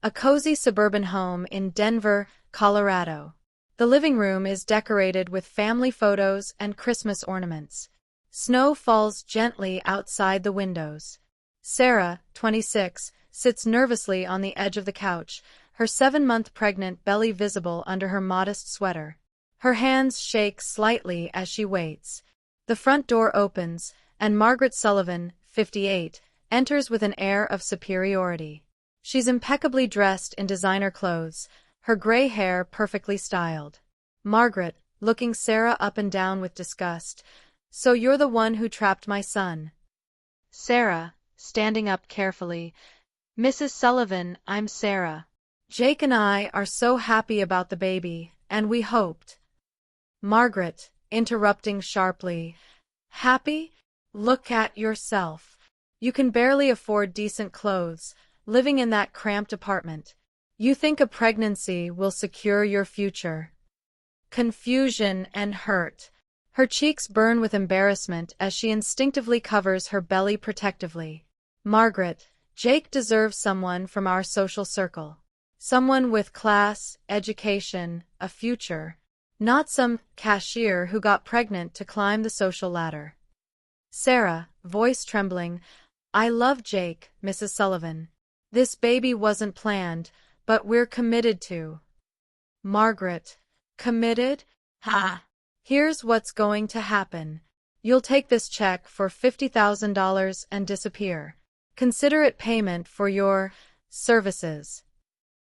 A cozy suburban home in Denver, Colorado. The living room is decorated with family photos and Christmas ornaments. Snow falls gently outside the windows. Sarah, 26, sits nervously on the edge of the couch, her 7-month pregnant belly visible under her modest sweater. Her hands shake slightly as she waits. The front door opens, and Margaret Sullivan, 58, enters with an air of superiority. She's impeccably dressed in designer clothes, her gray hair perfectly styled. Margaret, looking Sarah up and down with disgust. "So you're the one who trapped my son." Sarah, standing up carefully. "Mrs. Sullivan, I'm Sarah. Jake and I are so happy about the baby, and we hoped." Margaret, interrupting sharply. "Happy? Look at yourself. You can barely afford decent clothes, living in that cramped apartment. You think a pregnancy will secure your future." Confusion and hurt. Her cheeks burn with embarrassment as she instinctively covers her belly protectively. "Margaret, Jake deserves someone from our social circle. Someone with class, education, a future. Not some cashier who got pregnant to climb the social ladder." Sarah, voice trembling. "I love Jake, Mrs. Sullivan. This baby wasn't planned, but we're committed to." Margaret. "Committed? Ha! Here's what's going to happen. You'll take this check for $50,000 and disappear. Consider it payment for your services."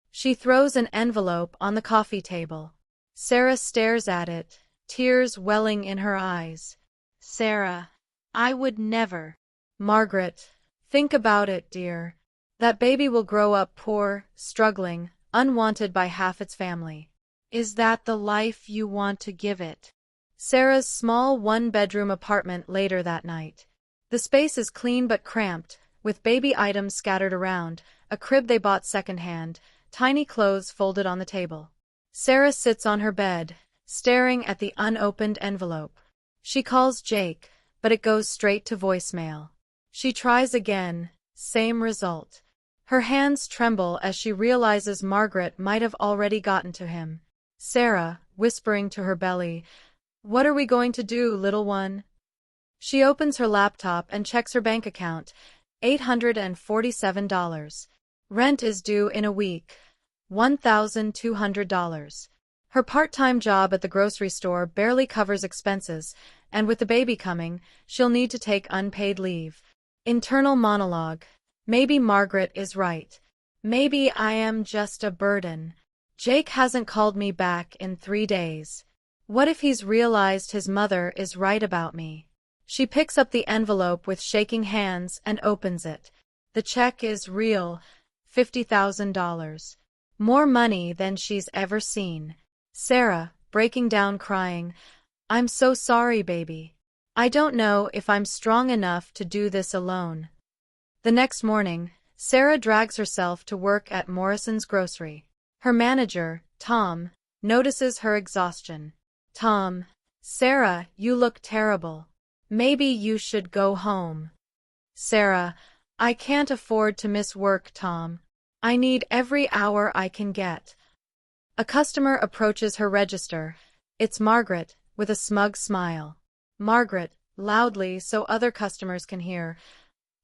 She throws an envelope on the coffee table. Sarah stares at it, tears welling in her eyes. "Sarah, I would never." "Margaret, think about it, dear. That baby will grow up poor, struggling, unwanted by half its family. Is that the life you want to give it?" Sarah's small one-bedroom apartment later that night. The space is clean but cramped, with baby items scattered around, a crib they bought secondhand, tiny clothes folded on the table. Sarah sits on her bed, staring at the unopened envelope. She calls Jake, but it goes straight to voicemail. She tries again, same result. Her hands tremble as she realizes Margaret might have already gotten to him. Sarah, whispering to her belly, "What are we going to do, little one?" She opens her laptop and checks her bank account. $847. Rent is due in a week. $1,200. Her part-time job at the grocery store barely covers expenses, and with the baby coming, she'll need to take unpaid leave. Internal monologue. Maybe Margaret is right. Maybe I am just a burden. Jake hasn't called me back in 3 days. What if he's realized his mother is right about me? She picks up the envelope with shaking hands and opens it. The check is real, $50,000. More money than she's ever seen. Sarah, breaking down crying, "I'm so sorry, baby. I don't know if I'm strong enough to do this alone." The next morning, Sarah drags herself to work at Morrison's grocery. Her manager, Tom, notices her exhaustion. "Tom, Sarah, you look terrible. Maybe you should go home." Sarah, "I can't afford to miss work, Tom. I need every hour I can get." A customer approaches her register. It's Margaret, with a smug smile. Margaret, loudly so other customers can hear,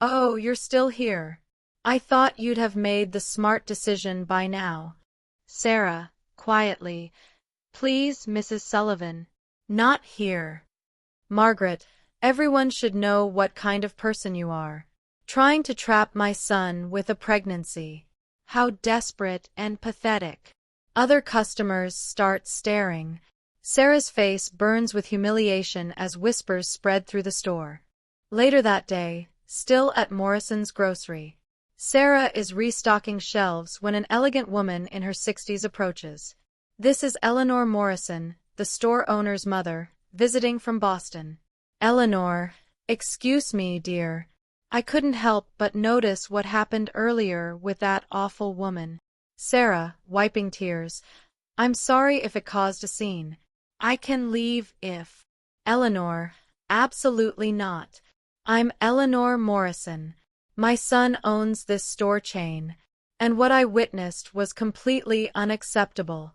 "Oh, you're still here. I thought you'd have made the smart decision by now." Sarah, quietly, "Please, Mrs. Sullivan. Not here." Margaret, "Everyone should know what kind of person you are. Trying to trap my son with a pregnancy. How desperate and pathetic." Other customers start staring. Sarah's face burns with humiliation as whispers spread through the store. Later that day, still at Morrison's grocery, Sarah is restocking shelves when an elegant woman in her 60s approaches. This is Eleanor Morrison, the store owner's mother, visiting from Boston. "Eleanor, excuse me, dear. I couldn't help but notice what happened earlier with that awful woman." Sarah, wiping tears, "I'm sorry if it caused a scene. I can leave if—" Eleanor, "Absolutely not. I'm Eleanor Morrison. My son owns this store chain. and what I witnessed was completely unacceptable.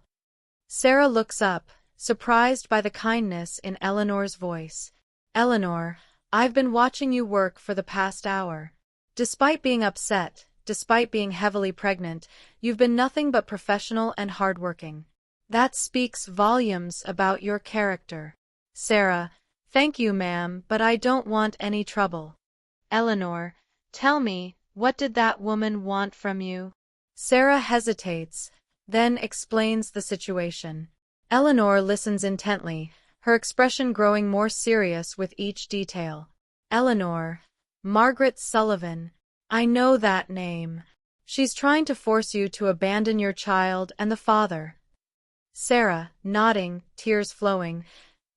Sarah looks up, surprised by the kindness in Eleanor's voice. Eleanor, I've been watching you work for the past hour. Despite being upset, despite being heavily pregnant, you've been nothing but professional and hardworking. That speaks volumes about your character. Sarah, thank you, ma'am, but I don't want any trouble. Eleanor, tell me, what did that woman want from you? Sarah hesitates, then explains the situation. Eleanor listens intently, her expression growing more serious with each detail. Eleanor, Margaret Sullivan. I know that name. She's trying to force you to abandon your child and the father. Sarah, nodding, tears flowing.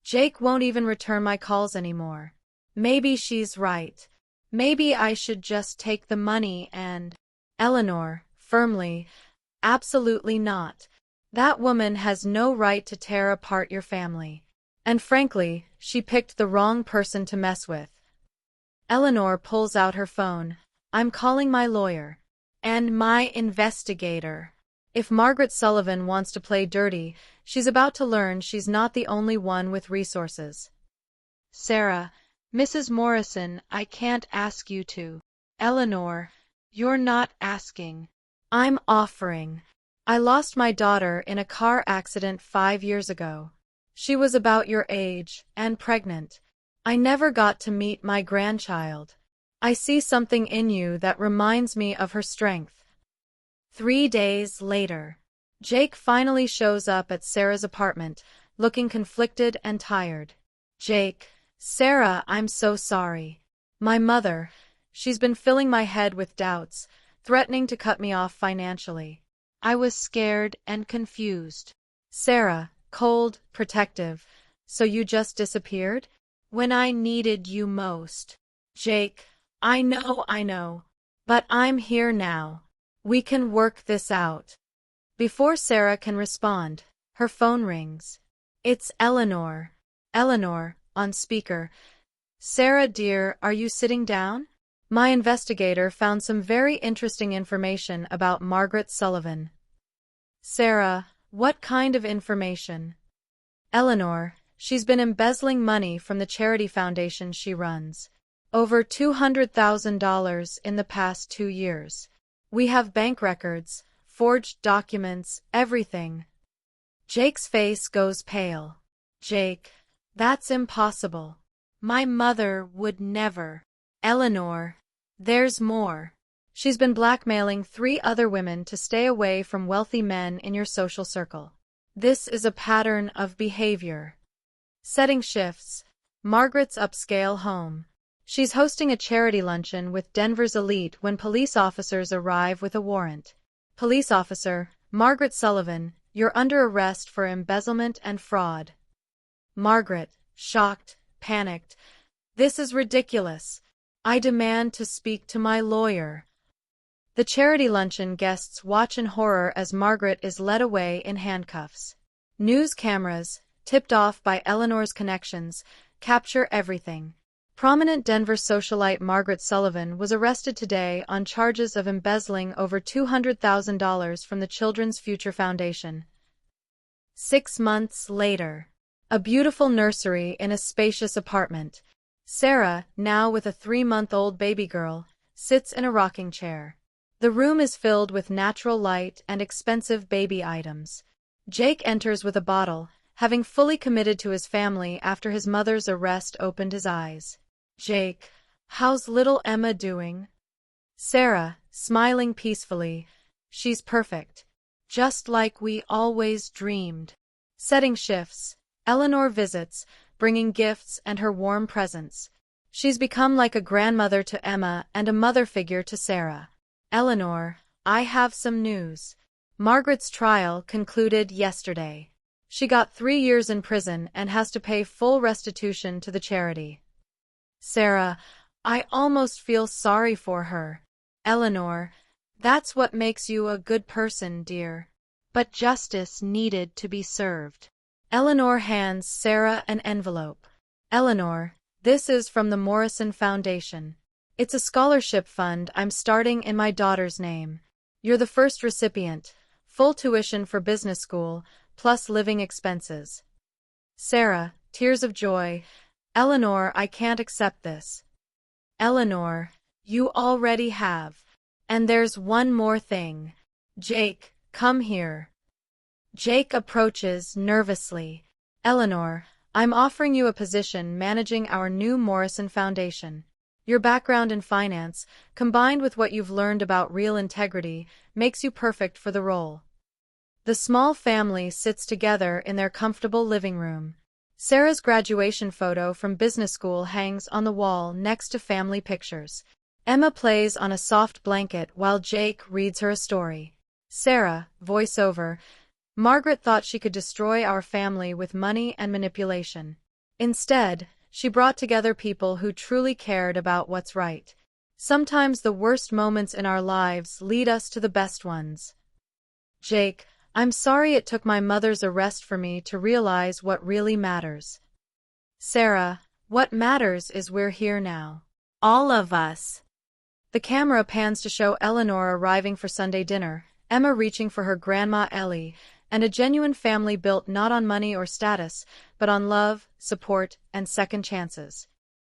Jake won't even return my calls anymore. Maybe she's right. Maybe I should just take the money and… Eleanor, firmly, absolutely not. That woman has no right to tear apart your family. And frankly, she picked the wrong person to mess with. Eleanor pulls out her phone. I'm calling my lawyer. And my investigator. If Margaret Sullivan wants to play dirty, she's about to learn she's not the only one with resources. Sarah, Mrs. Morrison, I can't ask you to. Eleanor, you're not asking. I'm offering. I lost my daughter in a car accident 5 years ago. She was about your age, and pregnant. I never got to meet my grandchild. I see something in you that reminds me of her strength. 3 days later, Jake finally shows up at Sarah's apartment, looking conflicted and tired. Jake, Sarah, I'm so sorry. My mother, she's been filling my head with doubts, threatening to cut me off financially. I was scared and confused. Sarah, cold, protective. So you just disappeared? When I needed you most. Jake, I know. But I'm here now. We can work this out. Before Sarah can respond, her phone rings. It's Eleanor. Eleanor, on speaker. Sarah, dear, are you sitting down? My investigator found some very interesting information about Margaret Sullivan. Sarah, what kind of information? Eleanor, she's been embezzling money from the charity foundation she runs. Over $200,000 in the past 2 years. We have bank records, forged documents, everything. Jake's face goes pale. Jake, that's impossible. My mother would never. Eleanor, there's more. She's been blackmailing 3 other women to stay away from wealthy men in your social circle. This is a pattern of behavior. Setting shifts. Margaret's upscale home. She's hosting a charity luncheon with Denver's elite when police officers arrive with a warrant. Police officer, Margaret Sullivan, you're under arrest for embezzlement and fraud. Margaret, shocked, panicked. This is ridiculous. I demand to speak to my lawyer. The charity luncheon guests watch in horror as Margaret is led away in handcuffs. News cameras, tipped off by Eleanor's connections, capture everything. Prominent Denver socialite Margaret Sullivan was arrested today on charges of embezzling over $200,000 from the Children's Future Foundation. 6 months later. A beautiful nursery in a spacious apartment. Sarah, now with a 3-month-old baby girl, sits in a rocking chair. The room is filled with natural light and expensive baby items. Jake enters with a bottle, having fully committed to his family after his mother's arrest opened his eyes. Jake, how's little Emma doing? Sarah, smiling peacefully. She's perfect. Just like we always dreamed. Setting shifts. Eleanor visits, bringing gifts and her warm presence. She's become like a grandmother to Emma and a mother figure to Sarah. Eleanor, I have some news. Margaret's trial concluded yesterday. She got 3 years in prison and has to pay full restitution to the charity. Sarah, I almost feel sorry for her. Eleanor, that's what makes you a good person, dear. But justice needed to be served. Eleanor hands Sarah an envelope. Eleanor, this is from the Morrison Foundation. It's a scholarship fund I'm starting in my daughter's name. You're the first recipient. Full tuition for business school, plus living expenses. Sarah, tears of joy. Eleanor, I can't accept this. Eleanor, you already have. And there's one more thing. Jake, come here. Jake approaches nervously. Eleanor, I'm offering you a position managing our new Morrison Foundation. Your background in finance, combined with what you've learned about real integrity, makes you perfect for the role. The small family sits together in their comfortable living room. Sarah's graduation photo from business school hangs on the wall next to family pictures. Emma plays on a soft blanket while Jake reads her a story. Sarah, voiceover. Margaret thought she could destroy our family with money and manipulation. Instead, she brought together people who truly cared about what's right. Sometimes the worst moments in our lives lead us to the best ones. Jake, I'm sorry it took my mother's arrest for me to realize what really matters. Sarah, what matters is we're here now. All of us. The camera pans to show Eleanor arriving for Sunday dinner, Emma reaching for her grandma Ellie, and a genuine family built not on money or status, but on love, support, and second chances.